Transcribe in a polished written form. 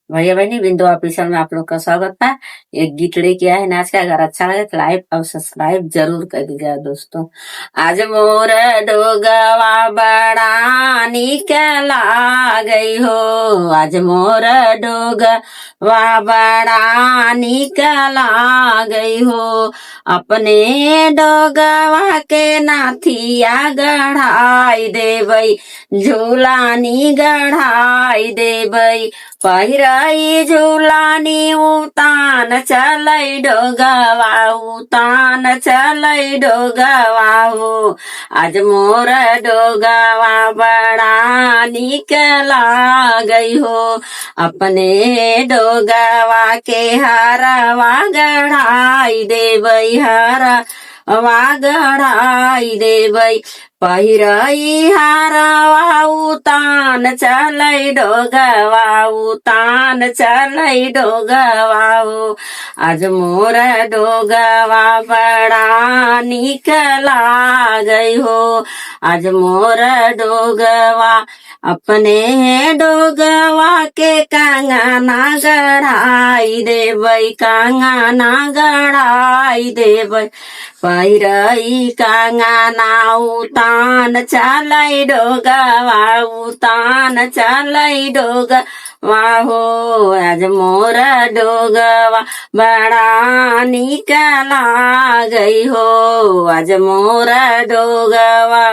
भैया बहनी बिंदु ऑफिसर में आप लोग का स्वागत था। एक गीत लेके आए नाच का। अगर अच्छा लगे तो लाइक और सब्सक्राइब जरूर कर दीजिएगा दोस्तों। आज मोर डोगवा बड़ा निक लागई हो। आज मोर डोगवा बड़ा निक लागई हो। अपने डोगवा के नाथिया गढ़ाई देवई, झूलानी गढ़ाई देवई। पहिराई झूलानी उतान चलै डोगवा, उतान चलै डोगवा हो। आज मोर डोगवा बड़ा निक लागई हो। अपने डोगवा के हरवा गढ़ाई देवई, हरवा गढ़ाई देवई। पहिराई हारवा उतान चलै डोगवा, उतान चलै डोगवा हो। आज मोर डोगवा बड़ा निक लागई हो। आज मोर डोगवा अपने डोगवा के कंगना गढ़ाई देवई, कंगना गढ़ाई देवई। पहिराई कंगना उतान चलै डोगवा, उतान चलै डोगवा हो। आज मोर डोगवा बड़ा निक लागई हो। आज मोर डोगवा